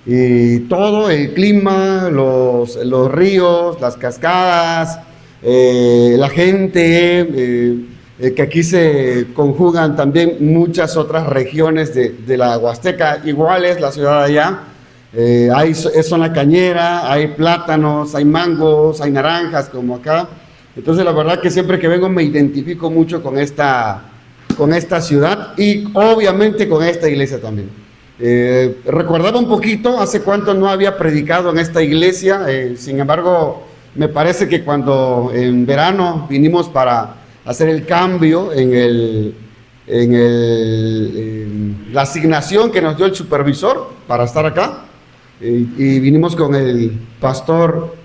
y todo, el clima, los ríos, las cascadas, la gente, que aquí se conjugan también muchas otras regiones de la Huasteca, igual es la ciudad de allá. Es zona cañera, hay plátanos, hay mangos, hay naranjas como acá. Entonces la verdad que siempre que vengo me identifico mucho con esta ciudad y obviamente con esta iglesia también. Recordaba un poquito hace cuánto no había predicado en esta iglesia, sin embargo me parece que cuando en verano vinimos para hacer el cambio en la asignación que nos dio el supervisor para estar acá, y vinimos con el pastor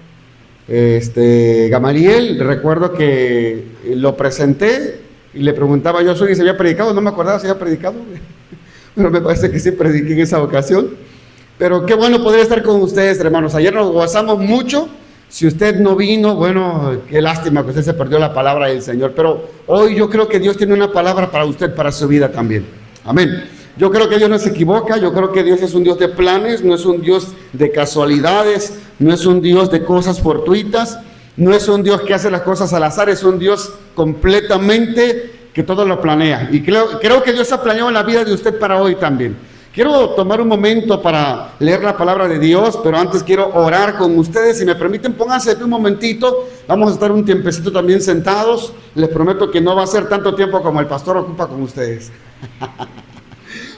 Gamaliel. Recuerdo que lo presenté y le preguntaba yo si había predicado, no me acordaba si había predicado, pero me parece que sí prediqué en esa ocasión. Pero qué bueno poder estar con ustedes, hermanos. Ayer nos gozamos mucho. Si usted no vino, bueno, qué lástima que usted se perdió la palabra del Señor, pero hoy yo creo que Dios tiene una palabra para usted, para su vida también. Amén. Yo creo que Dios no se equivoca, yo creo que Dios es un Dios de planes, no es un Dios de casualidades, no es un Dios de cosas fortuitas, no es un Dios que hace las cosas al azar, es un Dios completamente que todo lo planea. Y creo que Dios ha planeado la vida de usted para hoy también. Quiero tomar un momento para leer la palabra de Dios, pero antes quiero orar con ustedes. Si me permiten, pónganse un momentito. Vamos a estar un tiempecito también sentados. Les prometo que no va a ser tanto tiempo como el pastor ocupa con ustedes.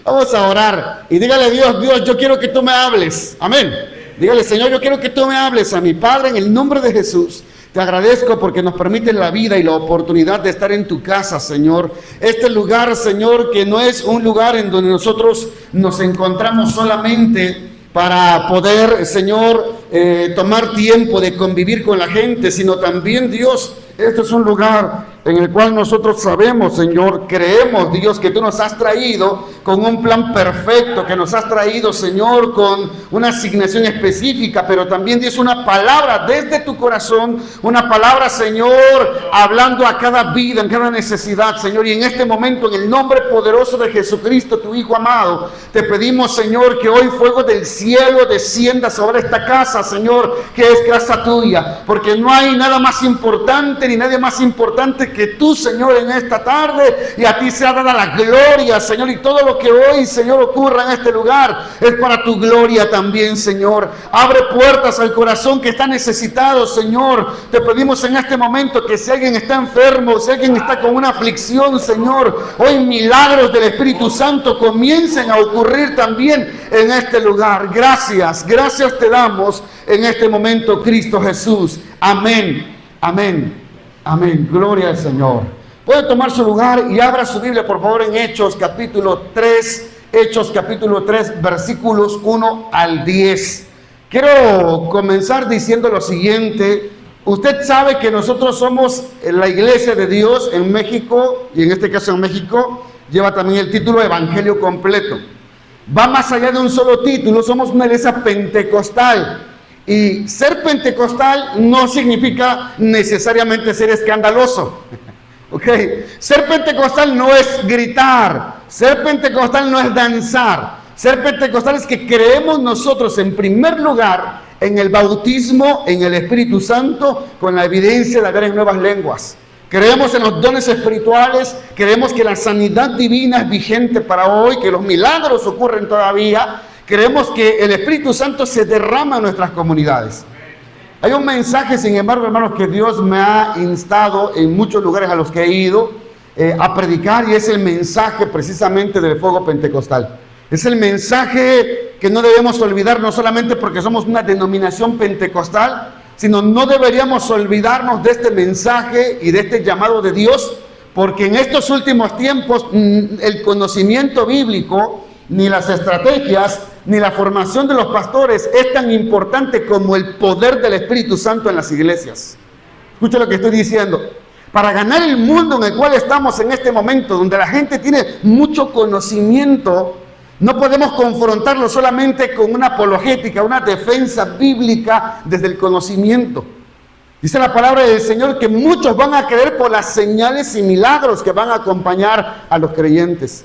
Vamos a orar y dígale a Dios: Dios, yo quiero que tú me hables. Amén. Dígale: Señor, yo quiero que tú me hables a mi Padre en el nombre de Jesús. Te agradezco porque nos permite la vida y la oportunidad de estar en tu casa, Señor. Este lugar, Señor, que no es un lugar en donde nosotros nos encontramos solamente para poder, Señor, tomar tiempo de convivir con la gente, sino también, Dios, este es un lugar en el cual nosotros sabemos, Señor, creemos, Dios, que tú nos has traído con un plan perfecto, que nos has traído, Señor, con una asignación específica, pero también, Dios, una palabra desde tu corazón, una palabra, Señor, hablando a cada vida, en cada necesidad, Señor. Y en este momento, en el nombre poderoso de Jesucristo, tu Hijo amado, te pedimos, Señor, que hoy fuego del cielo descienda sobre esta casa, Señor, que es casa tuya, porque no hay nada más importante ni nadie más importante que tú, Señor, en esta tarde, y a ti sea dada la gloria, Señor, y todo lo que hoy, Señor, ocurra en este lugar es para tu gloria también, Señor. Abre puertas al corazón que está necesitado, Señor. Te pedimos en este momento que si alguien está enfermo, si alguien está con una aflicción, Señor, hoy milagros del Espíritu Santo comiencen a ocurrir también en este lugar. Gracias te damos en este momento, Cristo Jesús. Amén, amén. Amén, gloria al Señor. Puede tomar su lugar y abra su Biblia, por favor, en Hechos capítulo 3, versículos 1 al 10. Quiero comenzar diciendo lo siguiente. Usted sabe que nosotros somos la iglesia de Dios en México, y en este caso en México lleva también el título Evangelio Completo. Va más allá de un solo título, somos una iglesia pentecostal. Y ser pentecostal no significa necesariamente ser escandaloso. ¿Ok? Ser pentecostal no es gritar. Ser pentecostal no es danzar. Ser pentecostal es que creemos nosotros en primer lugar en el bautismo, en el Espíritu Santo, con la evidencia de hablar en nuevas lenguas. Creemos en los dones espirituales, creemos que la sanidad divina es vigente para hoy, que los milagros ocurren todavía. Creemos que el Espíritu Santo se derrama en nuestras comunidades. Hay un mensaje, sin embargo, hermanos, que Dios me ha instado en muchos lugares a los que he ido a predicar, y es el mensaje precisamente del fuego pentecostal. Es el mensaje que no debemos olvidar, no solamente porque somos una denominación pentecostal, sino no deberíamos olvidarnos de este mensaje y de este llamado de Dios, porque en estos últimos tiempos el conocimiento bíblico, ni las estrategias, ni la formación de los pastores es tan importante como el poder del Espíritu Santo en las iglesias. Escucha lo que estoy diciendo. Para ganar el mundo en el cual estamos en este momento, donde la gente tiene mucho conocimiento, no podemos confrontarlo solamente con una apologética, una defensa bíblica desde el conocimiento. Dice la palabra del Señor que muchos van a creer por las señales y milagros que van a acompañar a los creyentes.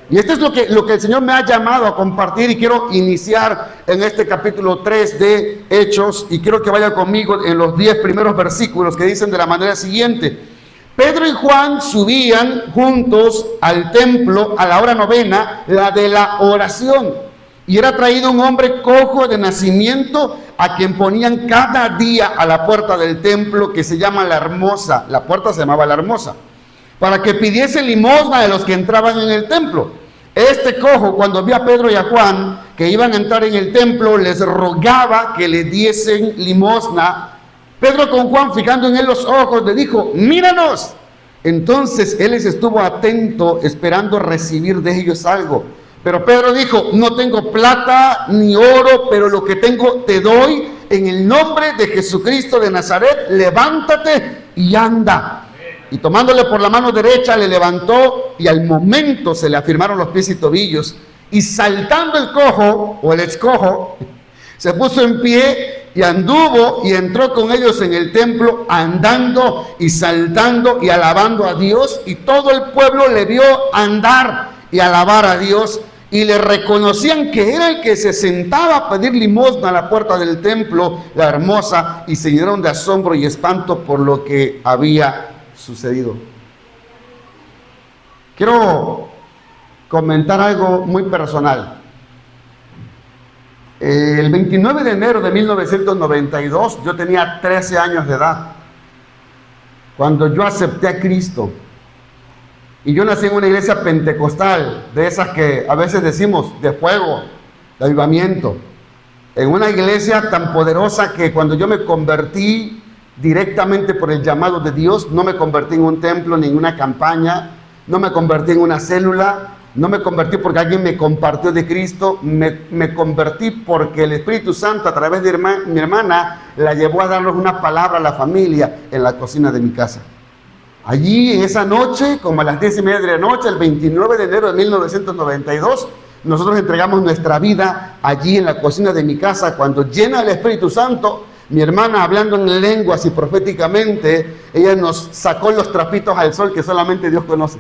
Y esto es lo que el Señor me ha llamado a compartir, y quiero iniciar en este capítulo 3 de Hechos, y quiero que vaya conmigo en los 10 primeros versículos que dicen de la manera siguiente: Pedro y Juan subían juntos al templo a la hora novena, la de la oración, y era traído un hombre cojo de nacimiento, a quien ponían cada día a la puerta del templo, que se llama La Hermosa. La puerta se llamaba La Hermosa, para que pidiese limosna de los que entraban en el templo. Este cojo, cuando vio a Pedro y a Juan que iban a entrar en el templo, les rogaba que le diesen limosna. Pedro, con Juan fijando en él los ojos, le dijo: míranos. Entonces él les estuvo atento, esperando recibir de ellos algo. Pero Pedro dijo: no tengo plata ni oro, pero lo que tengo te doy. En el nombre de Jesucristo de Nazaret, levántate y anda. Y tomándole por la mano derecha, le levantó, y al momento se le afirmaron los pies y tobillos. Y saltando el cojo, o el excojo, se puso en pie y anduvo y entró con ellos en el templo, andando y saltando y alabando a Dios. Y todo el pueblo le vio andar y alabar a Dios, y le reconocían que era el que se sentaba a pedir limosna a la puerta del templo, La Hermosa, y se llenaron de asombro y espanto por lo que había sucedido. Quiero comentar algo muy personal. El 29 de enero de 1992, yo tenía 13 años de edad, cuando yo acepté a Cristo. Y yo nací en una iglesia pentecostal, de esas que a veces decimos de fuego, de avivamiento. En una iglesia tan poderosa que cuando yo me convertí directamente por el llamado de Dios, no me convertí en un templo, ni en una campaña, no me convertí en una célula, no me convertí porque alguien me compartió de Cristo, me convertí porque el Espíritu Santo, a través de mi hermana, la llevó a darnos una palabra a la familia en la cocina de mi casa. Allí, en esa noche, como a las 10:30 de la noche, el 29 de enero de 1992, nosotros entregamos nuestra vida allí en la cocina de mi casa, cuando, llena del Espíritu Santo, mi hermana, hablando en lenguas y proféticamente, ella nos sacó los trapitos al sol que solamente Dios conoce.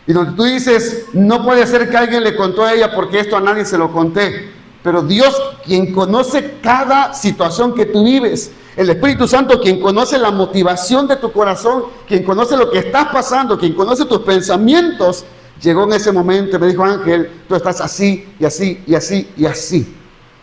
Y donde tú dices: no puede ser que alguien le contó a ella, porque esto a nadie se lo conté. Pero Dios, quien conoce cada situación que tú vives, el Espíritu Santo, quien conoce la motivación de tu corazón, quien conoce lo que estás pasando, quien conoce tus pensamientos, llegó en ese momento y me dijo: Ángel, tú estás así, y así, y así, y así.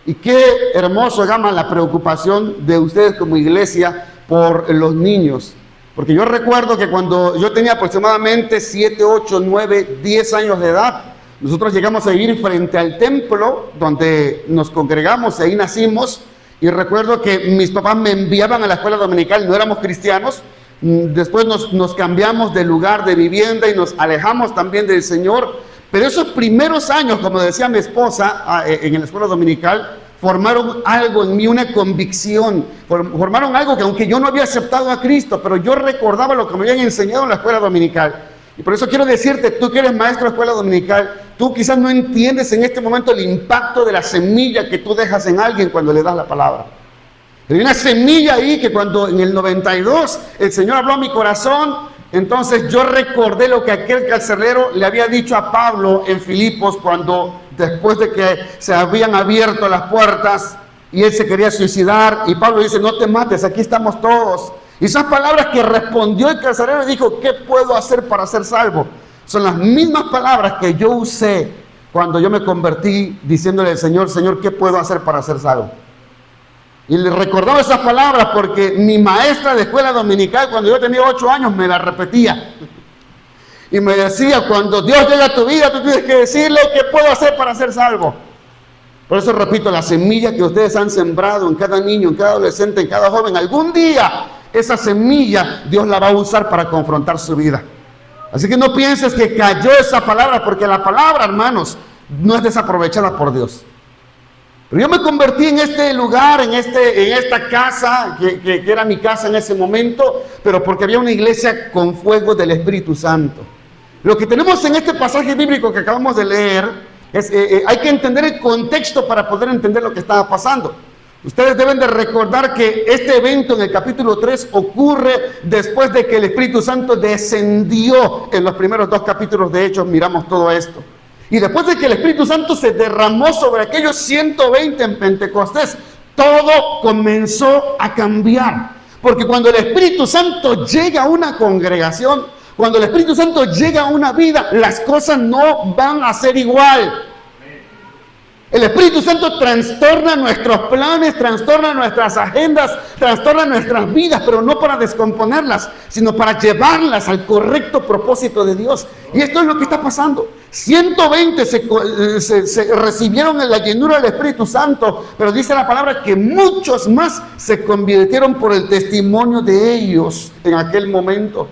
Y qué hermoso, Gama, la preocupación de ustedes como iglesia por los niños. Porque yo recuerdo que cuando yo tenía aproximadamente 7, 8, 9, 10 años de edad, nosotros llegamos a vivir frente al templo donde nos congregamos, ahí nacimos. Y recuerdo que mis papás me enviaban a la escuela dominical, no éramos cristianos. Después nos cambiamos de lugar de vivienda y nos alejamos también del Señor. Pero esos primeros años, como decía mi esposa, en la escuela dominical, formaron algo en mí, una convicción, formaron algo que, aunque yo no había aceptado a Cristo, pero yo recordaba lo que me habían enseñado en la escuela dominical. Y por eso quiero decirte, tú que eres maestro de escuela dominical, tú quizás no entiendes en este momento el impacto de la semilla que tú dejas en alguien cuando le das la palabra. Hay una semilla ahí que cuando en el 92 el Señor habló a mi corazón, entonces yo recordé lo que aquel carcelero le había dicho a Pablo en Filipos, cuando después de que se habían abierto las puertas y él se quería suicidar, y Pablo dice: no te mates, aquí estamos todos. Y esas palabras que respondió el carcelero y dijo: ¿qué puedo hacer para ser salvo? Son las mismas palabras que yo usé cuando yo me convertí, diciéndole al Señor: Señor, ¿qué puedo hacer para ser salvo? Y le recordaba esas palabras porque mi maestra de escuela dominical, cuando yo tenía 8 años, me la repetía. Y me decía: cuando Dios llega a tu vida, tú tienes que decirle: ¿qué puedo hacer para ser salvo? Por eso repito, la semilla que ustedes han sembrado en cada niño, en cada adolescente, en cada joven, algún día esa semilla Dios la va a usar para confrontar su vida. Así que no pienses que cayó esa palabra, porque la palabra, hermanos, no es desaprovechada por Dios. Pero yo me convertí en este lugar, en esta casa, que era mi casa en ese momento, pero porque había una iglesia con fuego del Espíritu Santo. Lo que tenemos en este pasaje bíblico que acabamos de leer, hay que entender el contexto para poder entender lo que estaba pasando. Ustedes deben de recordar que este evento en el capítulo 3 ocurre después de que el Espíritu Santo descendió. En los primeros 2 capítulos de Hechos miramos todo esto. Y después de que el Espíritu Santo se derramó sobre aquellos 120 en Pentecostés, todo comenzó a cambiar. Porque cuando el Espíritu Santo llega a una congregación, cuando el Espíritu Santo llega a una vida, las cosas no van a ser igual. El Espíritu Santo trastorna nuestros planes, trastorna nuestras agendas, trastorna nuestras vidas, pero no para descomponerlas, sino para llevarlas al correcto propósito de Dios. Y esto es lo que está pasando. 120 se recibieron en la llenura del Espíritu Santo, pero dice la palabra que muchos más se convirtieron por el testimonio de ellos en aquel momento.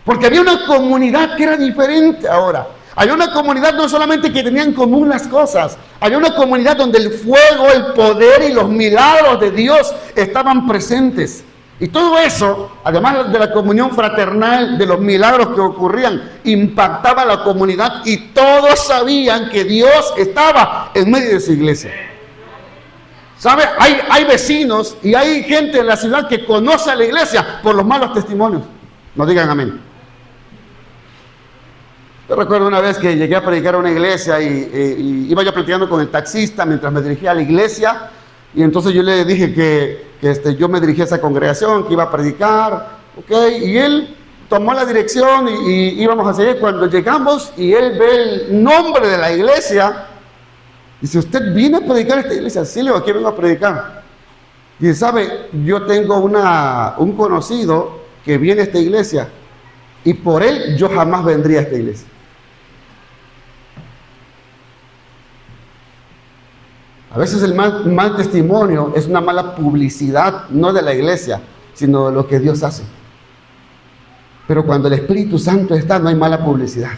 Porque había una comunidad que era diferente ahora. Había una comunidad no solamente que tenía en común las cosas, había una comunidad donde el fuego, el poder y los milagros de Dios estaban presentes. Y todo eso, además de la comunión fraternal, de los milagros que ocurrían, impactaba a la comunidad y todos sabían que Dios estaba en medio de su iglesia. ¿Sabe? Hay vecinos y hay gente en la ciudad que conoce a la iglesia por los malos testimonios. No digan amén. Yo recuerdo una vez que llegué a predicar a una iglesia y iba yo platicando con el taxista mientras me dirigía a la iglesia, y entonces yo le dije que yo me dirigía a esa congregación, que iba a predicar, y él tomó la dirección y íbamos a seguir. Cuando llegamos y él ve el nombre de la iglesia, dice: ¿usted viene a predicar a esta iglesia? Sí, le digo, aquí vengo a predicar. Y sabe, yo tengo un conocido que viene a esta iglesia y por él yo jamás vendría a esta iglesia. A veces el mal testimonio es una mala publicidad, no de la iglesia, sino de lo que Dios hace. Pero cuando el Espíritu Santo está, no hay mala publicidad.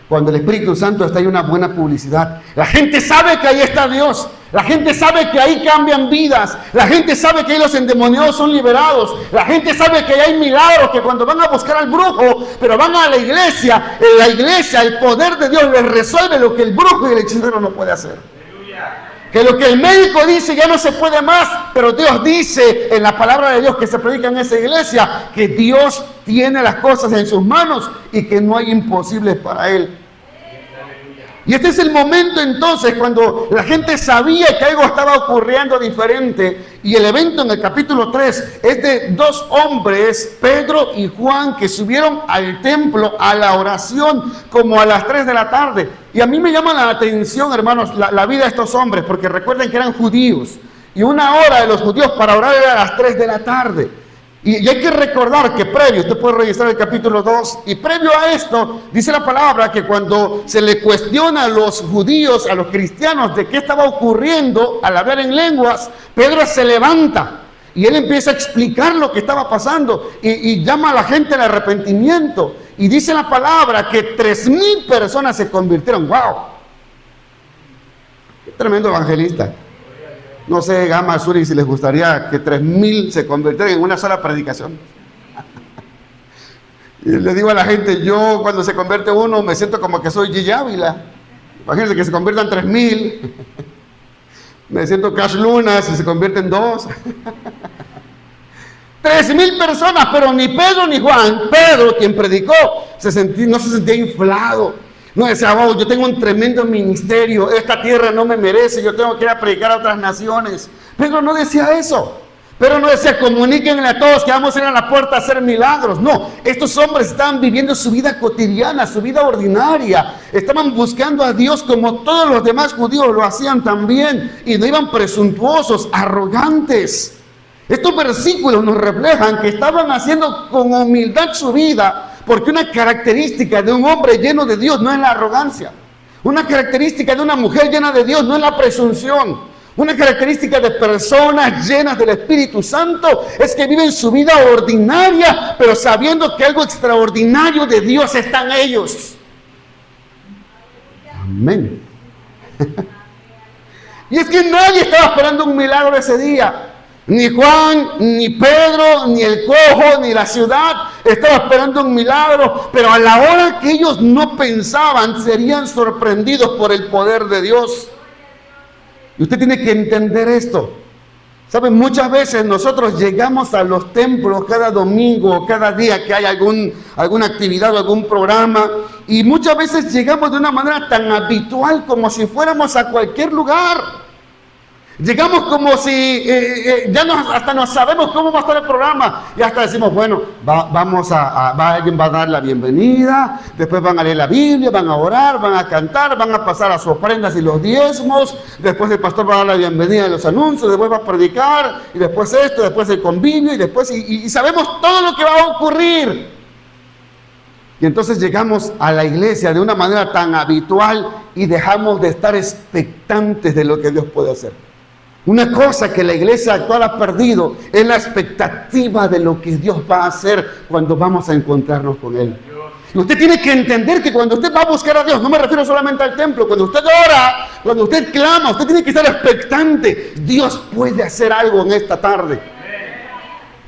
Cuando el Espíritu Santo está, hay una buena publicidad. La gente sabe que ahí está Dios. La gente sabe que ahí cambian vidas. La gente sabe que ahí los endemoniados son liberados. La gente sabe que ahí hay milagros, que cuando van a buscar al brujo, pero van a la iglesia, en la iglesia el poder de Dios les resuelve lo que el brujo y el hechicero no puede hacer. Que lo que el médico dice ya no se puede más, pero Dios dice en la palabra de Dios que se predica en esa iglesia que Dios tiene las cosas en sus manos y que no hay imposibles para Él. Y este es el momento entonces cuando la gente sabía que algo estaba ocurriendo diferente, y el evento en el capítulo 3 es de 2 hombres, Pedro y Juan, que subieron al templo a la oración como a las 3 de la tarde. Y a mí me llama la atención, hermanos, la vida de estos hombres, porque recuerden que eran judíos y una hora de los judíos para orar era a las 3 de la tarde. Y hay que recordar que previo, usted puede registrar el capítulo 2, y previo a esto, dice la palabra que cuando se le cuestiona a los judíos, a los cristianos, de qué estaba ocurriendo al hablar en lenguas, Pedro se levanta y él empieza a explicar lo que estaba pasando y llama a la gente al arrepentimiento. Y dice la palabra que 3,000 personas se convirtieron. ¡Wow! ¡Qué tremendo evangelista! No sé, Gama, Suri, si les gustaría que 3,000 se convirtieran en una sola predicación. Y le digo a la gente, yo cuando se convierte uno me siento como que soy Gigi Ávila. Imagínense que se conviertan 3,000. Me siento Cash Luna si se convierten 2. 3,000 personas, pero ni Pedro ni Juan, Pedro quien predicó, no se sentía inflado. No decía: wow, yo tengo un tremendo ministerio, esta tierra no me merece, yo tengo que ir a predicar a otras naciones. Pedro no decía eso. Pedro no decía: comuníquenle a todos que vamos a ir a la puerta a hacer milagros. No, estos hombres estaban viviendo su vida cotidiana, su vida ordinaria. Estaban buscando a Dios como todos los demás judíos lo hacían también. Y no iban presuntuosos, arrogantes. Estos versículos nos reflejan que estaban haciendo con humildad su vida, porque una característica de un hombre lleno de Dios no es la arrogancia. Una característica de una mujer llena de Dios no es la presunción. Una característica de personas llenas del Espíritu Santo es que viven su vida ordinaria, pero sabiendo que algo extraordinario de Dios está en ellos. Amén. Y es que nadie estaba esperando un milagro ese día. Ni Juan, ni Pedro, ni el cojo, ni la ciudad estaba esperando un milagro, pero a la hora que ellos no pensaban, serían sorprendidos por el poder de Dios. Y usted tiene que entender esto. Saben, muchas veces nosotros llegamos a los templos cada domingo, cada día que hay alguna actividad o algún programa, y muchas veces llegamos de una manera tan habitual como si fuéramos a cualquier lugar. Llegamos como si hasta no sabemos cómo va a estar el programa, y hasta decimos, bueno, alguien va a dar la bienvenida, después van a leer la Biblia, van a orar, van a cantar, van a pasar las ofrendas y los diezmos, después el pastor va a dar la bienvenida de los anuncios, después va a predicar, y después esto, después el convivio, y después, y sabemos todo lo que va a ocurrir. Y entonces llegamos a la iglesia de una manera tan habitual y dejamos de estar expectantes de lo que Dios puede hacer. Una cosa que la iglesia actual ha perdido es la expectativa de lo que Dios va a hacer cuando vamos a encontrarnos con Él. Y usted tiene que entender que cuando usted va a buscar a Dios, no me refiero solamente al templo, cuando usted ora, cuando usted clama, usted tiene que estar expectante. Dios puede hacer algo en esta tarde.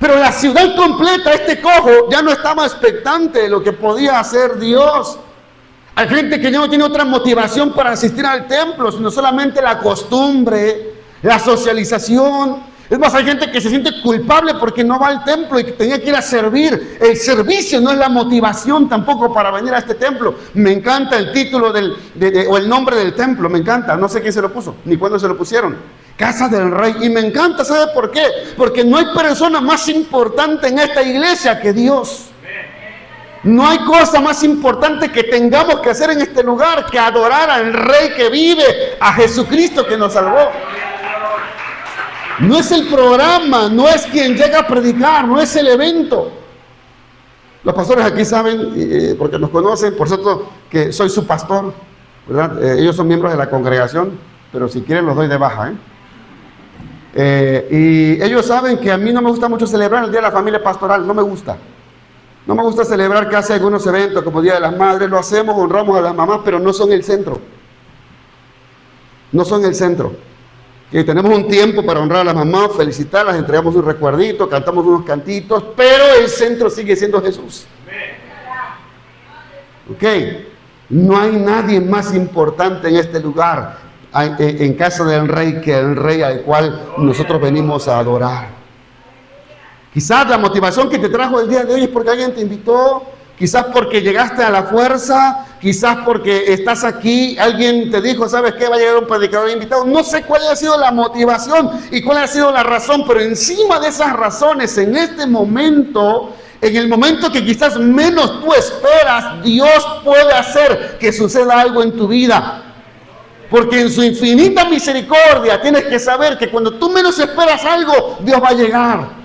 Pero la ciudad completa, este cojo, ya no estaba expectante de lo que podía hacer Dios. Hay gente que ya no tiene otra motivación para asistir al templo, sino solamente la costumbre, la socialización. Es más, hay gente que se siente culpable porque no va al templo y que tenía que ir a servir. El servicio no es la motivación tampoco para venir a este templo. Me encanta el título o el nombre del templo, me encanta. No sé quién se lo puso, ni cuándo se lo pusieron. Casa del Rey. Y me encanta, ¿sabe por qué? Porque no hay persona más importante en esta iglesia que Dios. No hay cosa más importante que tengamos que hacer en este lugar que adorar al Rey que vive, a Jesucristo que nos salvó. No es el programa, no es quien llega a predicar, no es el evento. Los pastores aquí saben, porque nos conocen, por cierto, que soy su pastor, ¿verdad? Ellos son miembros de la congregación, pero si quieren los doy de baja, y ellos saben que a mí no me gusta mucho celebrar el Día de la Familia Pastoral, no me gusta. No me gusta celebrar que hace algunos eventos como Día de las Madres, lo hacemos, honramos a las mamás, pero no son el centro. No son el centro. Que tenemos un tiempo para honrar a las mamás, felicitarlas, entregamos un recuerdito, cantamos unos cantitos, pero el centro sigue siendo Jesús. Ok, no hay nadie más importante en este lugar, en casa del Rey, que el Rey al cual nosotros venimos a adorar. Quizás la motivación que te trajo el día de hoy es porque alguien te invitó, quizás porque llegaste a la fuerza, quizás porque estás aquí, alguien te dijo, ¿sabes qué? Va a llegar un predicador invitado. No sé cuál ha sido la motivación y cuál ha sido la razón, pero encima de esas razones, en este momento, en el momento que quizás menos tú esperas, Dios puede hacer que suceda algo en tu vida. Porque en su infinita misericordia tienes que saber que cuando tú menos esperas algo, Dios va a llegar.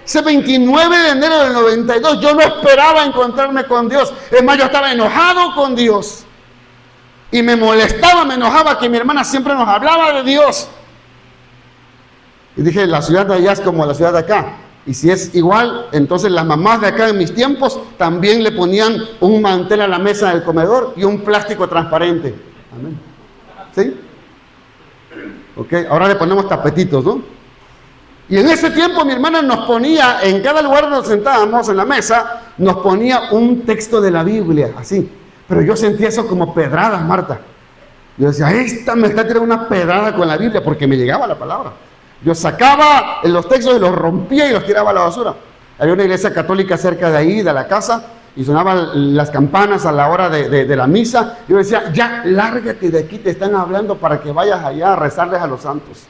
Ese 29 de enero del 92 yo no esperaba encontrarme con Dios. Es más, yo estaba enojado con Dios. Y me molestaba, me enojaba que mi hermana siempre nos hablaba de Dios. Y dije, la ciudad de allá es como la ciudad de acá. Y si es igual, entonces las mamás de acá en mis tiempos también le ponían un mantel a la mesa del comedor y un plástico transparente. Amén. ¿Sí? Ok, ahora le ponemos tapetitos, ¿no? Y en ese tiempo mi hermana nos ponía, en cada lugar donde nos sentábamos en la mesa, nos ponía un texto de la Biblia, así. Pero yo sentía eso como pedradas, Marta. Yo decía, esta me está tirando una pedrada con la Biblia, porque me llegaba la palabra. Yo sacaba los textos y los rompía y los tiraba a la basura. Había una iglesia católica cerca de ahí, de la casa, y sonaban las campanas a la hora de la misa. Yo decía, ya, lárgate de aquí, te están hablando para que vayas allá a rezarles a los santos.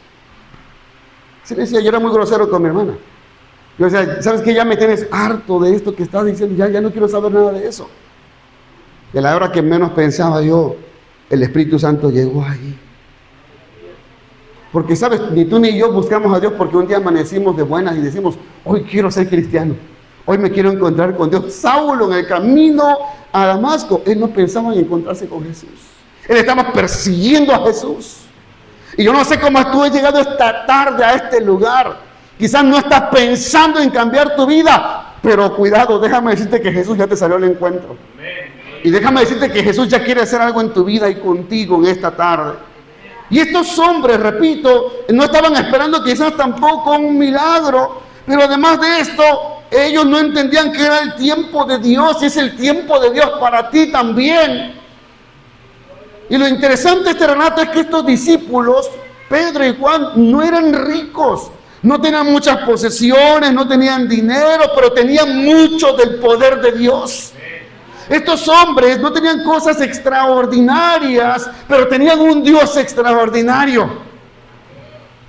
Sí, decía, yo era muy grosero con mi hermana. Yo decía, ¿sabes qué? Ya me tienes harto de esto que estás diciendo, ya no quiero saber nada de eso. Y a la hora que menos pensaba yo, el Espíritu Santo llegó ahí. Porque, ¿sabes? Ni tú ni yo buscamos a Dios porque un día amanecimos de buenas y decimos, hoy quiero ser cristiano, hoy me quiero encontrar con Dios. Saulo, en el camino a Damasco, él no pensaba en encontrarse con Jesús. Él estaba persiguiendo a Jesús. Y yo no sé cómo tú has llegado esta tarde a este lugar. Quizás no estás pensando en cambiar tu vida, pero cuidado, déjame decirte que Jesús ya te salió al encuentro. Y déjame decirte que Jesús ya quiere hacer algo en tu vida y contigo en esta tarde. Y estos hombres, repito, no estaban esperando quizás tampoco un milagro, pero además de esto, ellos no entendían que era el tiempo de Dios, y es el tiempo de Dios para ti también. Y lo interesante de este relato es que estos discípulos, Pedro y Juan, no eran ricos, No tenían muchas posesiones, no tenían dinero, pero tenían mucho del poder de Dios. Estos hombres no tenían cosas extraordinarias, pero tenían un Dios extraordinario.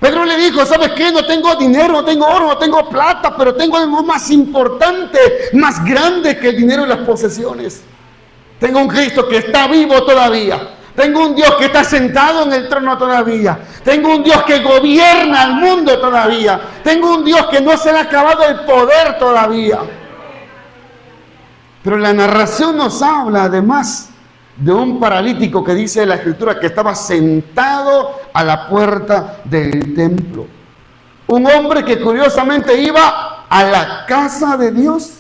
Pedro le dijo, ¿sabes qué? No tengo dinero, no tengo oro, no tengo plata, pero tengo algo más importante, más grande que el dinero y las posesiones. Tengo un Cristo que está vivo todavía. Tengo un Dios que está sentado en el trono todavía. Tengo un Dios que gobierna el mundo todavía. Tengo un Dios que no se le ha acabado el poder todavía. Pero la narración nos habla además de un paralítico que dice la Escritura que estaba sentado a la puerta del templo. Un hombre que curiosamente iba a la casa de Dios,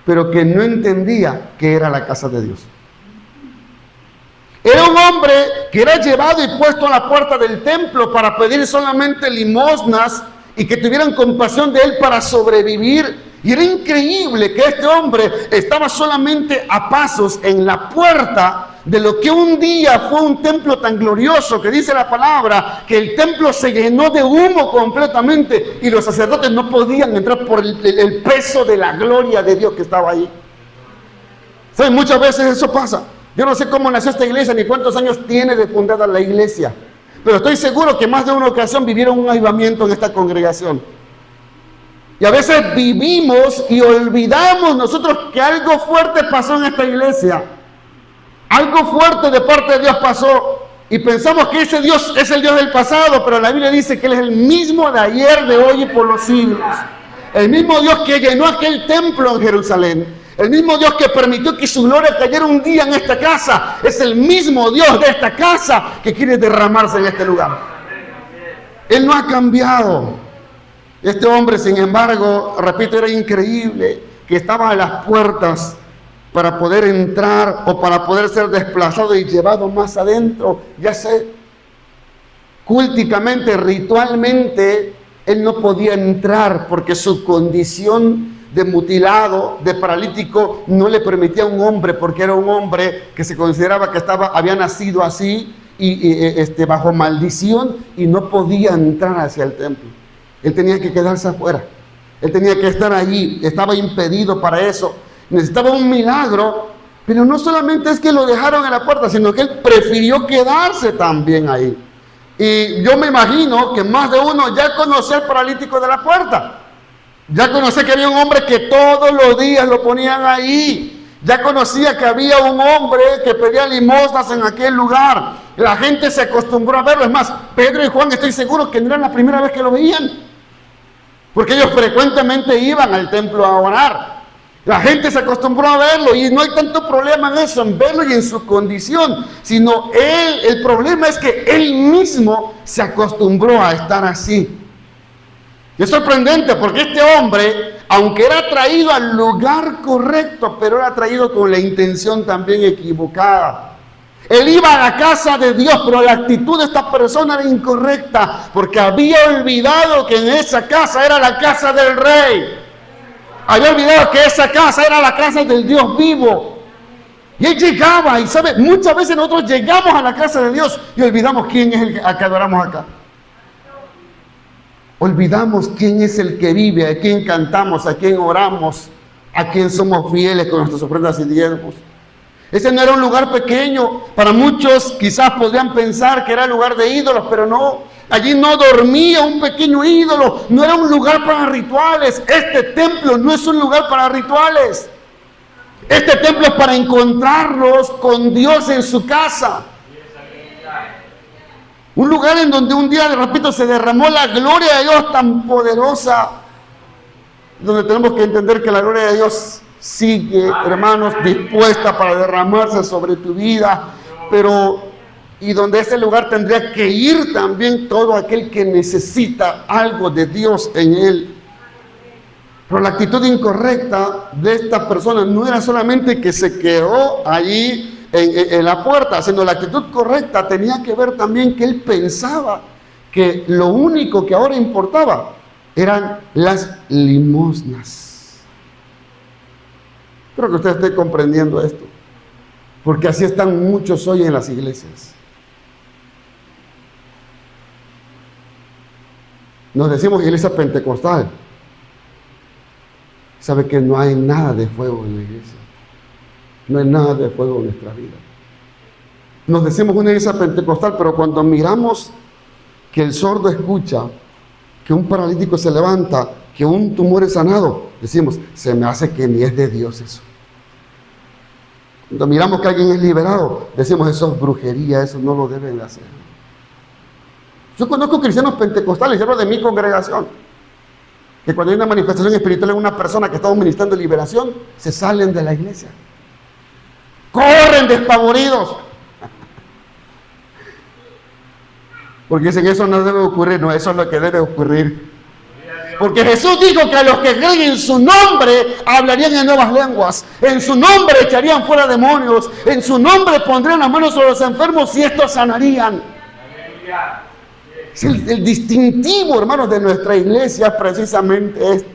pero que no entendía que era la casa de Dios. Era un hombre que era llevado y puesto a la puerta del templo para pedir solamente limosnas y que tuvieran compasión de él para sobrevivir. Y era increíble que este hombre estaba solamente a pasos en la puerta de lo que un día fue un templo tan glorioso que dice la palabra que el templo se llenó de humo completamente y los sacerdotes no podían entrar por el peso de la gloria de Dios que estaba ahí. ¿Saben? Muchas veces eso pasa. Yo no sé cómo nació esta iglesia ni cuántos años tiene de fundada la iglesia, pero estoy seguro que más de una ocasión vivieron un avivamiento en esta congregación. Y a veces vivimos y olvidamos nosotros que algo fuerte pasó en esta iglesia. Algo fuerte de parte de Dios pasó. Y pensamos que ese Dios es el Dios del pasado, pero la Biblia dice que Él es el mismo de ayer, de hoy y por los siglos. El mismo Dios que llenó aquel templo en Jerusalén. El mismo Dios que permitió que su gloria cayera un día en esta casa. Es el mismo Dios de esta casa que quiere derramarse en este lugar. Él no ha cambiado. Este hombre, sin embargo, repito, era increíble que estaba a las puertas para poder entrar o para poder ser desplazado y llevado más adentro. Ya sé, culticamente, ritualmente, él no podía entrar porque su condición de mutilado, de paralítico, no le permitía a un hombre, porque era un hombre que se consideraba que había nacido así y bajo maldición y no podía entrar hacia el templo. Él tenía que quedarse afuera. Él tenía que estar allí. Estaba impedido para eso. Necesitaba un milagro. Pero no solamente es que lo dejaron en la puerta, sino que él prefirió quedarse también ahí. Y yo me imagino que más de uno ya conocía al paralítico de la puerta. Ya conocía que había un hombre que todos los días lo ponían ahí. Ya conocía que había un hombre que pedía limosnas en aquel lugar. La gente se acostumbró a verlo. Es más, Pedro y Juan, estoy seguro que no era la primera vez que lo veían. Porque ellos frecuentemente iban al templo a orar. La gente se acostumbró a verlo y no hay tanto problema en eso, en verlo y en su condición. Sino el problema es que él mismo se acostumbró a estar así. Y es sorprendente porque este hombre, aunque era traído al lugar correcto, pero era traído con la intención también equivocada. Él iba a la casa de Dios, pero la actitud de esta persona era incorrecta, porque había olvidado que en esa casa era la casa del rey. Había olvidado que esa casa era la casa del Dios vivo. Y él llegaba, y sabe, muchas veces nosotros llegamos a la casa de Dios y olvidamos quién es el que adoramos acá. Olvidamos quién es el que vive, a quién cantamos, a quién oramos, a quién somos fieles con nuestras ofrendas y diezmos. Ese no era un lugar pequeño. Para muchos quizás podrían pensar que era lugar de ídolos, pero no. Allí no dormía un pequeño ídolo. No era un lugar para rituales. Este templo no es un lugar para rituales. Este templo es para encontrarnos con Dios en su casa. Un lugar en donde un día, repito, se derramó la gloria de Dios tan poderosa. Donde tenemos que entender que la gloria de Dios sigue, hermanos, dispuesta para derramarse sobre tu vida, y donde ese lugar tendría que ir también todo aquel que necesita algo de Dios en él. Pero la actitud incorrecta de esta persona no era solamente que se quedó allí en la puerta, sino la actitud correcta tenía que ver también que él pensaba que lo único que ahora importaba eran las limosnas. Creo que usted esté comprendiendo esto, porque así están muchos hoy en las iglesias. Nos decimos iglesia pentecostal. Sabe que no hay nada de fuego en la iglesia. No hay nada de fuego en nuestra vida. Nos decimos una iglesia pentecostal, pero cuando miramos que el sordo escucha, que un paralítico se levanta, que un tumor es sanado, decimos, se me hace que ni es de Dios eso. Cuando miramos que alguien es liberado, decimos, eso es brujería, eso no lo deben hacer. Yo conozco cristianos pentecostales, hablo de mi congregación, que cuando hay una manifestación espiritual en una persona que estamos ministrando liberación, se salen de la iglesia. Corren despavoridos. Porque dicen, eso no debe ocurrir. No, eso es lo que debe ocurrir. Porque Jesús dijo que a los que creen en su nombre hablarían en nuevas lenguas. En su nombre echarían fuera demonios. En su nombre pondrían las manos sobre los enfermos y estos sanarían. Es el distintivo, hermanos, de nuestra iglesia es precisamente esto.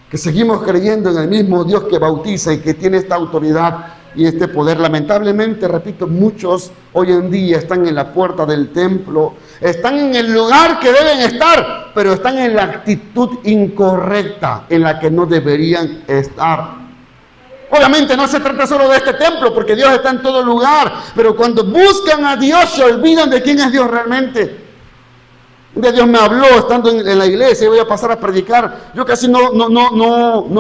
Que seguimos creyendo en el mismo Dios que bautiza y que tiene esta autoridad y este poder. Lamentablemente, repito, muchos hoy en día están en la puerta del templo, están en el lugar que deben estar, pero están en la actitud incorrecta en la que no deberían estar. Obviamente no se trata solo de este templo, porque Dios está en todo lugar, pero cuando buscan a Dios se olvidan de quién es Dios realmente. Un día Dios me habló estando en la iglesia y voy a pasar a predicar. Yo casi no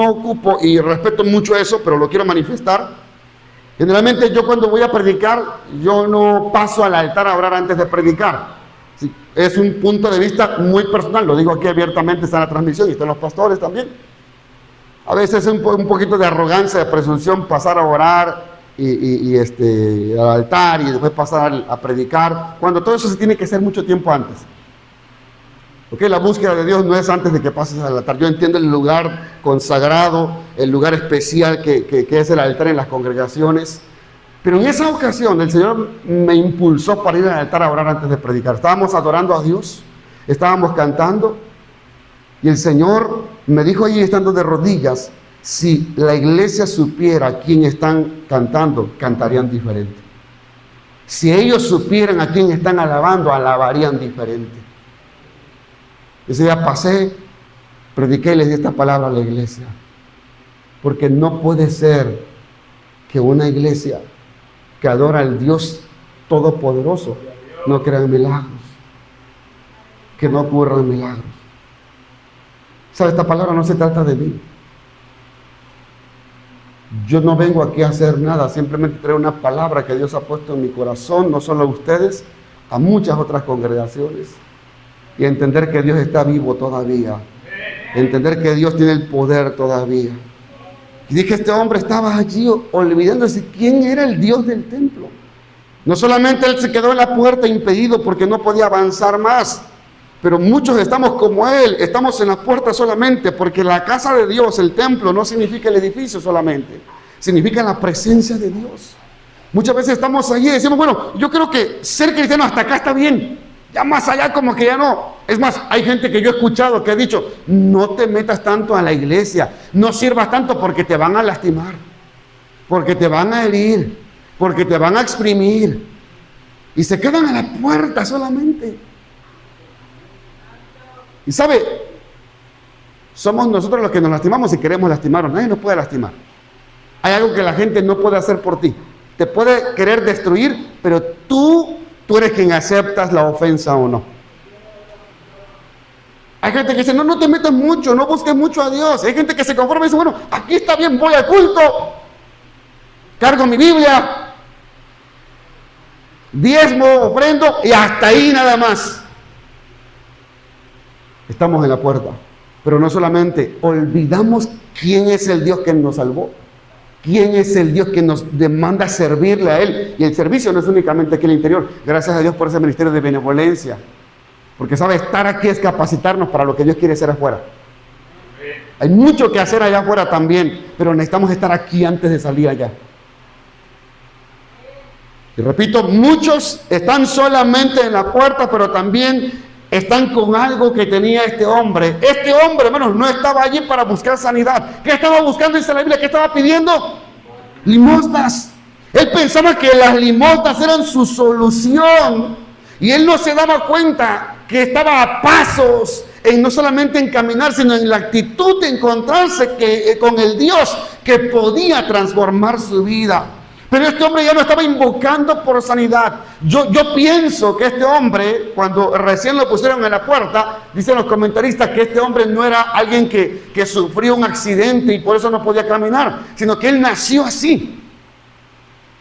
ocupo y respeto mucho eso, pero lo quiero manifestar. Generalmente yo cuando voy a predicar, yo no paso al altar a orar antes de predicar. Sí, es un punto de vista muy personal, lo digo aquí abiertamente, está en la transmisión y están los pastores también. A veces es un poquito de arrogancia, de presunción pasar a orar al altar y después pasar a predicar, cuando todo eso se tiene que hacer mucho tiempo antes. Porque la búsqueda de Dios no es antes de que pases al altar. Yo entiendo el lugar consagrado, el lugar especial que es el altar en las congregaciones. Pero en esa ocasión el Señor me impulsó para ir al altar a orar antes de predicar. Estábamos adorando a Dios, estábamos cantando. Y el Señor me dijo allí estando de rodillas, si la iglesia supiera a quién están cantando, cantarían diferente. Si ellos supieran a quién están alabando, alabarían diferente. Ese día pasé, prediqué y les di esta palabra a la iglesia. Porque no puede ser que una iglesia que adora al Dios Todopoderoso no crea en milagros. Que no ocurran milagros. ¿Sabe? Esta palabra no se trata de mí. Yo no vengo aquí a hacer nada, simplemente traigo una palabra que Dios ha puesto en mi corazón, no solo a ustedes, a muchas otras congregaciones. Y entender que Dios está vivo todavía. Entender que Dios tiene el poder todavía. Y dije, este hombre estaba allí olvidándose quién era el Dios del templo. No solamente él se quedó en la puerta impedido porque no podía avanzar más, pero muchos estamos como él, estamos en la puerta solamente porque la casa de Dios, el templo, no significa el edificio solamente, significa la presencia de Dios. Muchas veces estamos allí y decimos, bueno, yo creo que ser cristiano hasta acá está bien. Ya más allá como que ya no. Es más, hay gente que yo he escuchado que ha dicho, no te metas tanto a la iglesia, no sirvas tanto porque te van a lastimar, porque te van a herir, porque te van a exprimir. Y se quedan a la puerta solamente. Y sabe, somos nosotros los que nos lastimamos y queremos lastimarnos. Nadie nos puede lastimar. Hay algo que la gente no puede hacer por ti. Te puede querer destruir, pero tú eres quien aceptas la ofensa o no. Hay gente que dice, no te metas mucho, no busques mucho a Dios. Hay gente que se conforma y dice, bueno, aquí está bien, voy al culto, cargo mi Biblia, diezmo, ofrendo y hasta ahí nada más. Estamos en la puerta, pero no solamente olvidamos quién es el Dios que nos salvó. ¿Quién es el Dios que nos demanda servirle a Él? Y el servicio no es únicamente aquí en el interior. Gracias a Dios por ese ministerio de benevolencia. Porque sabe, estar aquí es capacitarnos para lo que Dios quiere hacer afuera. Hay mucho que hacer allá afuera también, pero necesitamos estar aquí antes de salir allá. Y repito, muchos están solamente en la puerta, pero también están con algo que tenía este hombre. Este hombre, hermanos, no estaba allí para buscar sanidad. ¿Qué estaba buscando? Dice la Biblia, ¿qué estaba pidiendo? Limosnas. Él pensaba que las limosnas eran su solución. Y él no se daba cuenta que estaba a pasos en no solamente en caminar, sino en la actitud de encontrarse con el Dios que podía transformar su vida. Pero este hombre ya no estaba invocando por sanidad. Yo pienso que este hombre, cuando recién lo pusieron en la puerta, dicen los comentaristas que este hombre no era alguien que sufrió un accidente y por eso no podía caminar, sino que él nació así.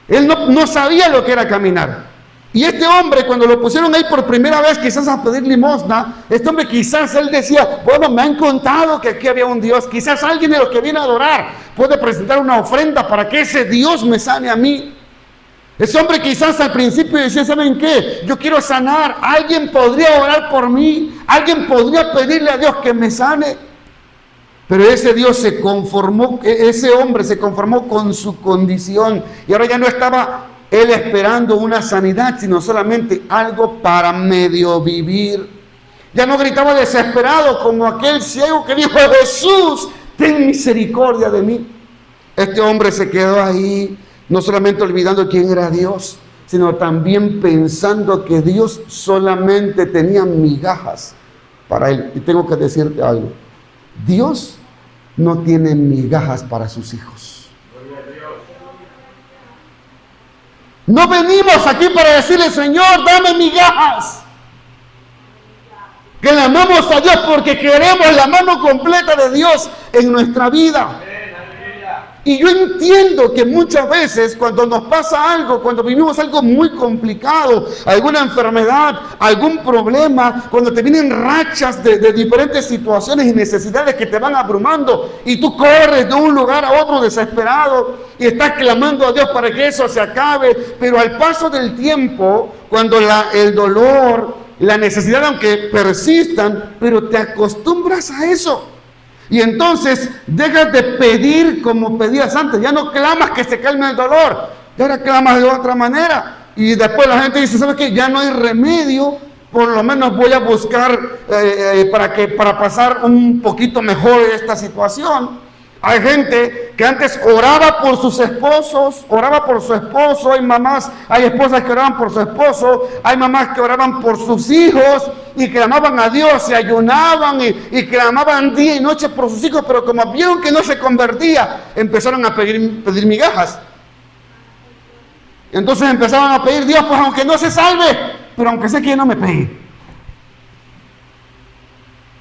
Él no sabía lo que era caminar. Y este hombre, cuando lo pusieron ahí por primera vez, quizás a pedir limosna, este hombre quizás él decía, bueno, me han contado que aquí había un Dios. Quizás alguien de los que viene a adorar puede presentar una ofrenda para que ese Dios me sane a mí. Ese hombre quizás al principio decía, ¿saben qué? Yo quiero sanar. Alguien podría orar por mí. Alguien podría pedirle a Dios que me sane. Pero ese Dios se conformó, ese hombre se conformó con su condición. Y ahora ya no estaba él esperando una sanidad, sino solamente algo para medio vivir. Ya no gritaba desesperado como aquel ciego que dijo, Jesús, ten misericordia de mí. Este hombre se quedó ahí, no solamente olvidando quién era Dios, sino también pensando que Dios solamente tenía migajas para él. Y tengo que decirte algo, Dios no tiene migajas para sus hijos. No venimos aquí para decirle, Señor, dame migajas. Que le amamos a Dios porque queremos la mano completa de Dios en nuestra vida. Y yo entiendo que muchas veces cuando nos pasa algo, cuando vivimos algo muy complicado, alguna enfermedad, algún problema, cuando te vienen rachas de diferentes situaciones y necesidades que te van abrumando y tú corres de un lugar a otro desesperado y estás clamando a Dios para que eso se acabe, pero al paso del tiempo, cuando el dolor, la necesidad, aunque persistan, pero te acostumbras a eso. Y entonces dejas de pedir como pedías antes. Ya no clamas que se calme el dolor. Y ahora clamas de otra manera. Y después la gente dice, ¿sabes qué? Ya no hay remedio. Por lo menos voy a buscar para pasar un poquito mejor esta situación. Hay gente que antes oraba por sus esposos, oraba por su esposo. Hay esposas que oraban por su esposo. Hay mamás que oraban por sus hijos y clamaban a Dios y ayunaban y clamaban día y noche por sus hijos. Pero como vieron que no se convertía, empezaron a pedir migajas. Entonces empezaban a pedir, Dios, pues aunque no se salve, pero aunque sea que no me pegue.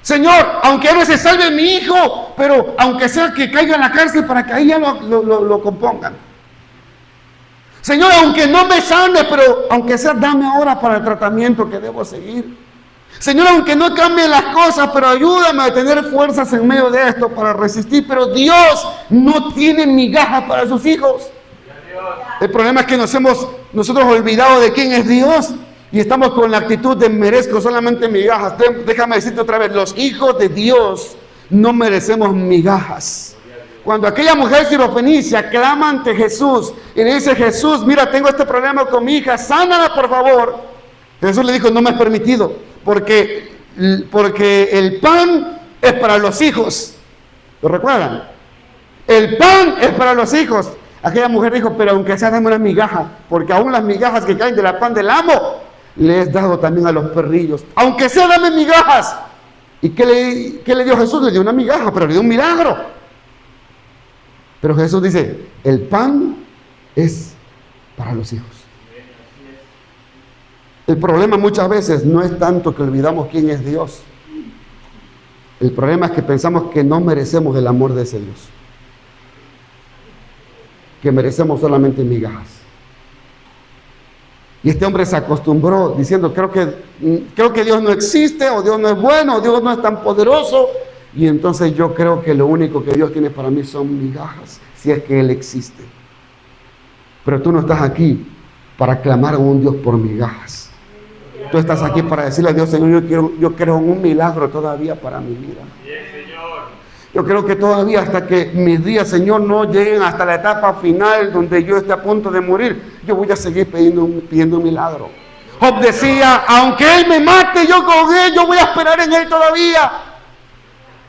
Señor, aunque no se salve mi hijo, pero aunque sea que caiga en la cárcel para que ahí ya lo compongan. Señor, aunque no me sane, pero aunque sea dame ahora para el tratamiento que debo seguir. Señor, aunque no cambien las cosas, pero ayúdame a tener fuerzas en medio de esto para resistir. Pero Dios no tiene migajas para sus hijos. El problema es que nosotros olvidado de quién es Dios. Y estamos con la actitud de merezco solamente migajas. Déjame decirte otra vez, los hijos de Dios no merecemos migajas. Cuando aquella mujer sirofenicia clama ante Jesús y le dice, Jesús, mira, tengo este problema con mi hija, sánala por favor. Jesús le dijo, no me es permitido, porque el pan es para los hijos. ¿Lo recuerdan? El pan es para los hijos. Aquella mujer dijo, pero aunque sea dame una migaja, porque aún las migajas que caen de la pan del amo, le he dado también a los perrillos. Aunque sea dame migajas. ¿Y qué le dio Jesús? Le dio una migaja, pero le dio un milagro. Pero Jesús dice, el pan es para los hijos. El problema muchas veces no es tanto que olvidamos quién es Dios. El problema es que pensamos que no merecemos el amor de ese Dios. Que merecemos solamente migajas. Y este hombre se acostumbró diciendo, creo que Dios no existe, o Dios no es bueno, o Dios no es tan poderoso. Y entonces yo creo que lo único que Dios tiene para mí son migajas, si es que Él existe. Pero tú no estás aquí para clamar a un Dios por migajas. Tú estás aquí para decirle a Dios, Señor, yo creo en un milagro todavía para mi vida. Yo creo que todavía hasta que mis días, Señor, no lleguen hasta la etapa final donde yo esté a punto de morir, yo voy a seguir pidiendo un milagro. Job decía, aunque Él me mate, yo con Él, yo voy a esperar en Él todavía.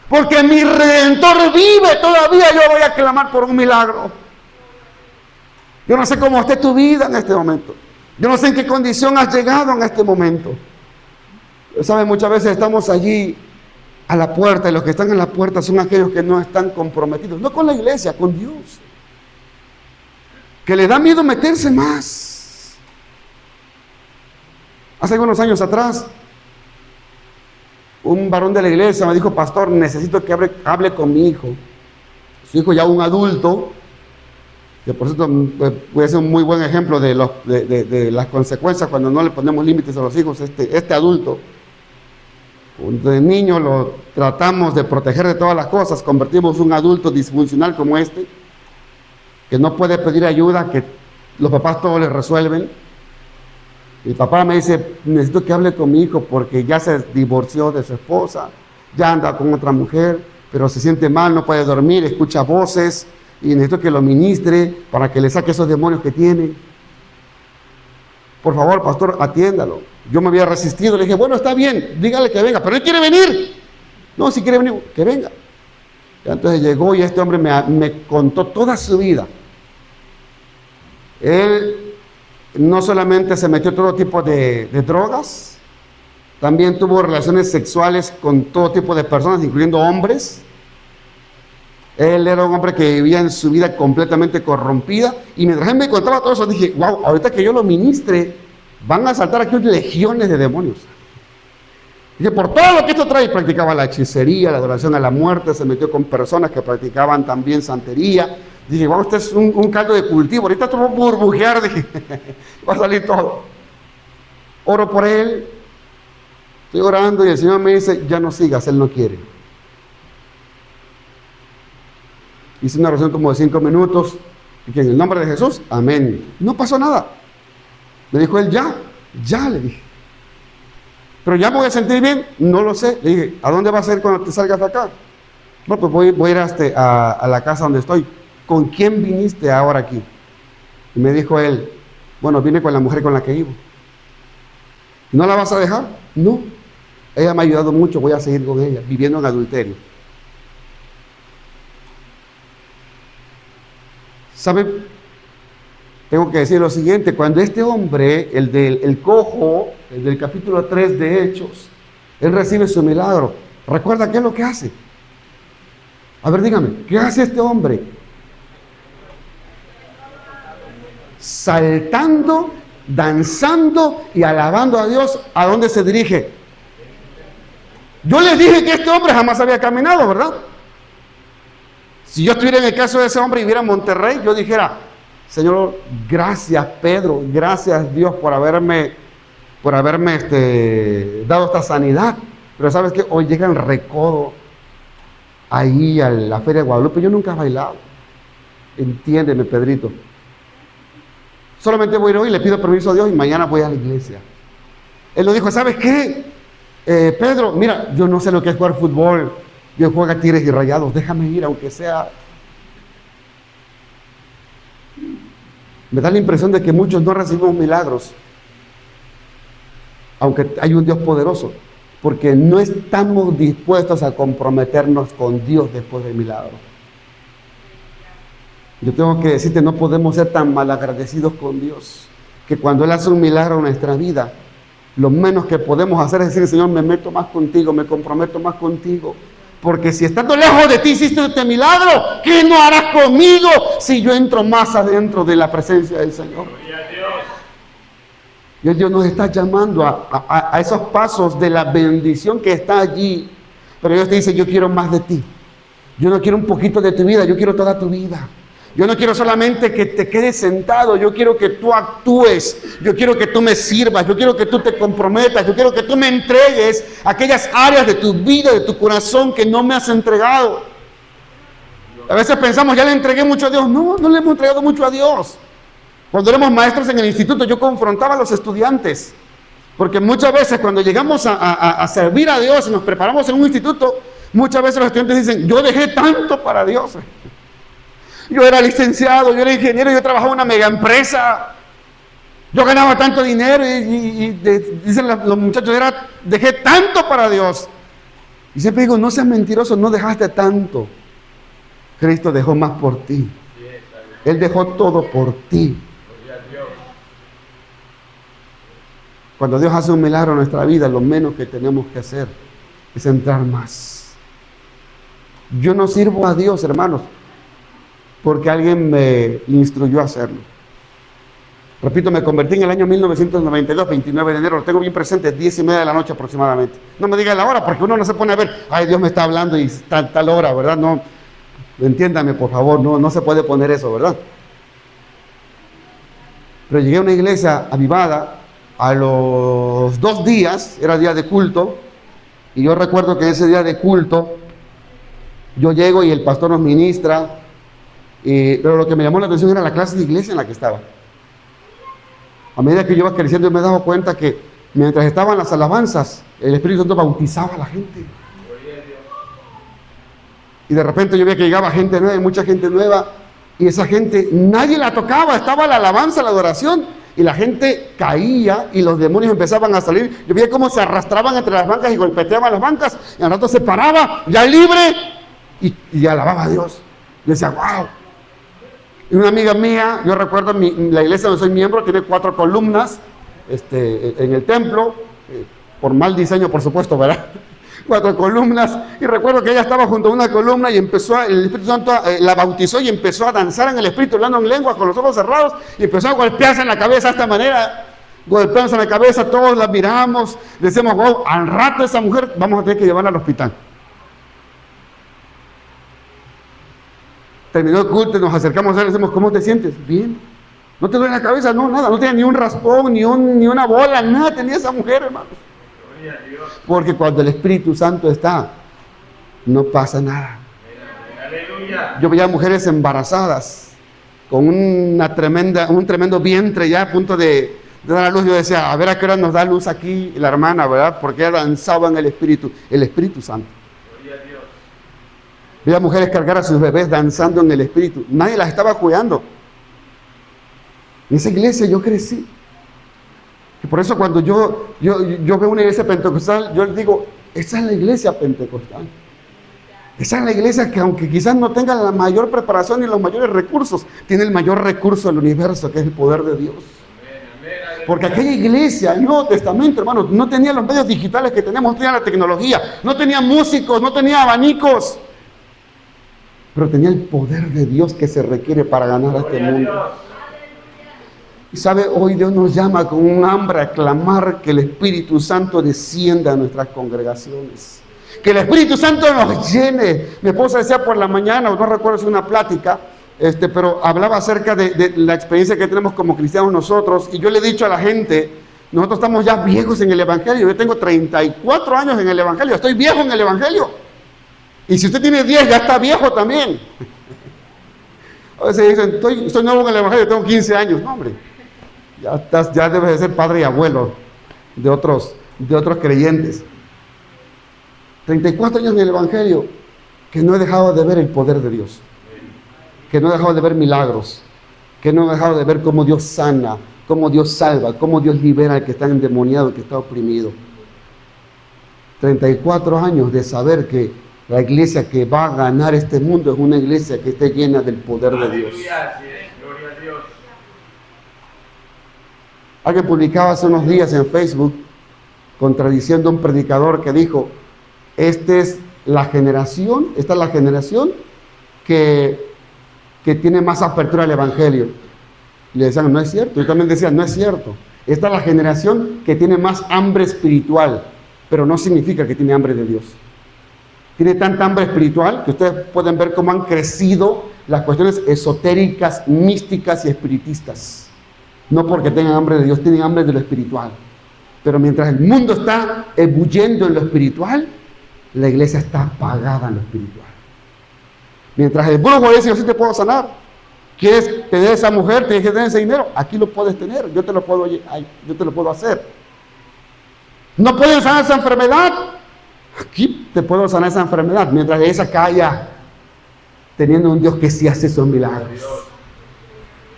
Porque mi Redentor vive todavía, yo voy a clamar por un milagro. Yo no sé cómo esté tu vida en este momento. Yo no sé en qué condición has llegado en este momento. ¿Saben? Muchas veces estamos allí a la puerta y los que están en la puerta son aquellos que no están comprometidos, no con la iglesia, con Dios. Que les da miedo meterse más. Hace algunos años atrás, un varón de la iglesia me dijo: pastor, necesito que hable con mi hijo. Su hijo ya un adulto, que por cierto puede ser un muy buen ejemplo de las consecuencias cuando no le ponemos límites a los hijos. Este adulto, de niño lo tratamos de proteger de todas las cosas, convertimos un adulto disfuncional como que no puede pedir ayuda, que los papás todo le resuelven. Mi papá me dice: necesito que hable con mi hijo porque ya se divorció de su esposa, ya anda con otra mujer, pero se siente mal, no puede dormir, escucha voces y necesito que lo ministre para que le saque esos demonios que tiene. Por favor, pastor, atiéndalo. Yo me había resistido, le dije: bueno, está bien, dígale que venga, pero él quiere venir. No, si quiere venir, que venga. Y entonces llegó y este hombre me contó toda su vida. Él no solamente se metió todo tipo de drogas, también tuvo relaciones sexuales con todo tipo de personas, incluyendo hombres. Él era un hombre que vivía en su vida completamente corrompida. Y mientras él me contaba todo eso, dije: wow, ahorita que yo lo ministre, van a saltar aquí legiones de demonios. Dije: por todo lo que esto trae, practicaba la hechicería, la adoración a la muerte, se metió con personas que practicaban también santería. Dije: wow, este es un caldo de cultivo, ahorita te voy a burbujear, dije, va a salir todo. Oro por él, estoy orando y el Señor me dice: ya no sigas, él no quiere. Hice una oración como de 5 minutos, y que en el nombre de Jesús, amén. No pasó nada. Me dijo él: ya, le dije. Pero ya me voy a sentir bien, no lo sé. Le dije: ¿a dónde vas a ir cuando te salgas de acá? No, pues voy a ir a la casa donde estoy. ¿Con quién viniste ahora aquí? Y me dijo él: bueno, vine con la mujer con la que vivo. ¿No la vas a dejar? No. Ella me ha ayudado mucho, voy a seguir con ella, viviendo en adulterio. ¿Saben? Tengo que decir lo siguiente: cuando este hombre, el cojo, el del capítulo 3 de Hechos, él recibe su milagro, ¿recuerda qué es lo que hace? A ver, dígame, ¿qué hace este hombre? Saltando, danzando y alabando a Dios. ¿A dónde se dirige? Yo les dije que este hombre jamás había caminado, ¿verdad? Si yo estuviera en el caso de ese hombre y viviera en Monterrey, yo dijera: Señor, gracias Pedro, gracias Dios por haberme dado esta sanidad. Pero ¿sabes qué? Hoy llega el recodo ahí a la Feria de Guadalupe. Yo nunca he bailado. Entiéndeme, Pedrito. Solamente voy a ir hoy, le pido permiso a Dios y mañana voy a la iglesia. Él lo dijo: ¿sabes qué? Pedro, mira, yo no sé lo que es jugar fútbol. Yo juego a Tigres y Rayados, déjame ir, aunque sea. Me da la impresión de que muchos no recibimos milagros, aunque hay un Dios poderoso, porque no estamos dispuestos a comprometernos con Dios después del milagro. Yo tengo que decirte: no podemos ser tan malagradecidos con Dios, que cuando Él hace un milagro en nuestra vida, lo menos que podemos hacer es decir: Señor, me meto más contigo, me comprometo más contigo. Porque si estando lejos de ti hiciste este milagro, ¿qué no harás conmigo si yo entro más adentro de la presencia del Señor? Y Dios nos está llamando a esos pasos de la bendición que está allí. Pero Dios te dice: yo quiero más de ti. Yo no quiero un poquito de tu vida, yo quiero toda tu vida. Yo no quiero solamente que te quedes sentado, yo quiero que tú actúes, yo quiero que tú me sirvas, yo quiero que tú te comprometas, yo quiero que tú me entregues aquellas áreas de tu vida, de tu corazón que no me has entregado. A veces pensamos: ya le entregué mucho a Dios. No, no le hemos entregado mucho a Dios. Cuando éramos maestros en el instituto, yo confrontaba a los estudiantes, porque muchas veces cuando llegamos a servir a Dios y nos preparamos en un instituto, muchas veces los estudiantes dicen: yo dejé tanto para Dios. Yo era licenciado, yo era ingeniero, yo trabajaba en una mega empresa, yo ganaba tanto dinero dicen los muchachos: dejé tanto para Dios. Y siempre digo: no seas mentiroso, no dejaste tanto. Cristo dejó más por ti. Él dejó todo por ti. Cuando Dios hace un milagro en nuestra vida, lo menos que tenemos que hacer es entrar más. Yo no sirvo a Dios, hermanos, porque alguien me instruyó a hacerlo. Repito, me convertí en el año 1992, 29 de enero, lo tengo bien presente, 10:30 de la noche aproximadamente. No me diga la hora, porque uno no se pone a ver, ay, Dios me está hablando y tal hora, ¿verdad? No, entiéndame, por favor, no se puede poner eso, ¿verdad? Pero llegué a una iglesia avivada, a los 2 días, era día de culto, y yo recuerdo que en ese día de culto, yo llego y el pastor nos ministra, pero lo que me llamó la atención era la clase de iglesia en la que estaba. A medida que yo iba creciendo, me he dado cuenta que mientras estaban las alabanzas, el Espíritu Santo bautizaba a la gente. Y de repente yo veía que llegaba gente nueva, mucha gente nueva, y esa gente, nadie la tocaba, estaba la alabanza, la adoración, y la gente caía y los demonios empezaban a salir. Yo veía cómo se arrastraban entre las bancas y golpeaban las bancas, y al rato se paraba, ya libre, y alababa a Dios. Yo decía, wow. Y una amiga mía, yo recuerdo la iglesia donde soy miembro, tiene 4 columnas en el templo, por mal diseño, por supuesto, ¿verdad? 4 columnas, y recuerdo que ella estaba junto a una columna y el Espíritu Santo la bautizó y empezó a danzar en el Espíritu, hablando en lenguas con los ojos cerrados, y empezó a golpearse en la cabeza de esta manera, golpeándose en la cabeza, todos la miramos, decimos, wow, al rato esa mujer vamos a tener que llevarla al hospital. Terminó el culto y nos acercamos a él y le decimos, ¿cómo te sientes? Bien. ¿No te duele la cabeza? No, nada, no tenía ni un raspón, ni una bola, nada tenía esa mujer, hermanos. Porque cuando el Espíritu Santo está, no pasa nada. Yo veía mujeres embarazadas, con un tremendo vientre ya a punto de dar a luz. Yo decía, a ver a qué hora nos da luz aquí la hermana, ¿verdad? Porque ella danzaba en el Espíritu Santo. Veía mujeres cargar a sus bebés danzando en el Espíritu. Nadie las estaba cuidando. En esa iglesia yo crecí. Y por eso cuando yo veo una iglesia pentecostal, yo digo, esa es la iglesia pentecostal. Esa es la iglesia que aunque quizás no tenga la mayor preparación ni los mayores recursos, tiene el mayor recurso del universo, que es el poder de Dios. Porque aquella iglesia, el Nuevo Testamento, hermanos, no tenía los medios digitales que tenemos, no tenía la tecnología, no tenía músicos, no tenía abanicos, pero tenía el poder de Dios que se requiere para ganar a este mundo. Y sabe, hoy Dios nos llama con un hambre a clamar que el Espíritu Santo descienda a nuestras congregaciones. Que el Espíritu Santo nos llene. Mi esposa decía por la mañana, no recuerdo si una plática, pero hablaba acerca de la experiencia que tenemos como cristianos nosotros. Y yo le he dicho a la gente, nosotros estamos ya viejos en el Evangelio. Yo tengo 34 años en el Evangelio, estoy viejo en el Evangelio. Y si usted tiene 10, ya está viejo también. A veces dicen, estoy nuevo en el Evangelio, tengo 15 años. No, hombre, ya debes de ser padre y abuelo de otros creyentes. 34 años en el Evangelio, que no he dejado de ver el poder de Dios, que no he dejado de ver milagros, que no he dejado de ver cómo Dios sana, cómo Dios salva, cómo Dios libera al que está endemoniado, al que está oprimido. 34 años de saber que la iglesia que va a ganar este mundo es una iglesia que esté llena del poder de Dios. Gloria a Dios. Alguien publicaba hace unos días en Facebook contradiciendo a un predicador que dijo, esta es la generación que tiene más apertura al Evangelio. Y le decían, no es cierto. Yo también decía, no es cierto. Esta es la generación que tiene más hambre espiritual, pero no significa que tiene hambre de Dios. Tiene tanta hambre espiritual que ustedes pueden ver cómo han crecido las cuestiones esotéricas, místicas y espiritistas. No porque tengan hambre de Dios, tienen hambre de lo espiritual. Pero mientras el mundo está ebulliendo en lo espiritual, la iglesia está apagada en lo espiritual. Mientras el brujo dice, yo sí te puedo sanar. ¿Quieres tener esa mujer? ¿Tienes que tener ese dinero? Aquí lo puedes tener, yo te lo puedo hacer. ¿No pueden sanar esa enfermedad? Aquí te puedo sanar esa enfermedad. Mientras esa calla, teniendo un Dios que sí hace esos milagros.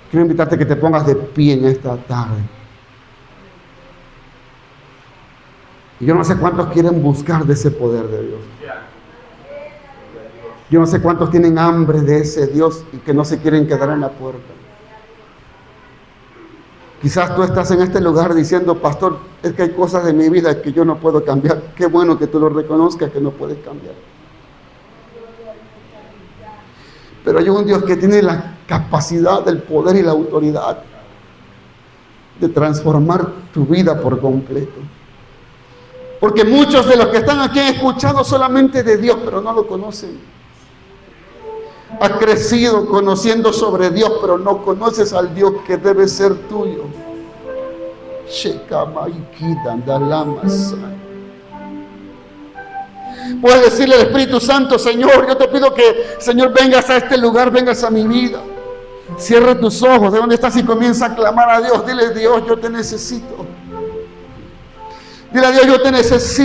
Quiero invitarte a que te pongas de pie en esta tarde. Y yo no sé cuántos quieren buscar de ese poder de Dios. Yo no sé cuántos tienen hambre de ese Dios y que no se quieren quedar en la puerta. Quizás tú estás en este lugar diciendo, pastor, es que hay cosas de mi vida que yo no puedo cambiar. Qué bueno que tú lo reconozcas que no puedes cambiar. Pero hay un Dios que tiene la capacidad, el poder y la autoridad de transformar tu vida por completo. Porque muchos de los que están aquí han escuchado solamente de Dios, pero no lo conocen. Has crecido conociendo sobre Dios, pero no conoces al Dios que debe ser tuyo. Puedes decirle al Espíritu Santo, Señor, yo te pido que, Señor, vengas a este lugar, vengas a mi vida. Cierra tus ojos, de donde estás, y comienza a clamar a Dios. Dile, Dios, yo te necesito. Dile a Dios, yo te necesito.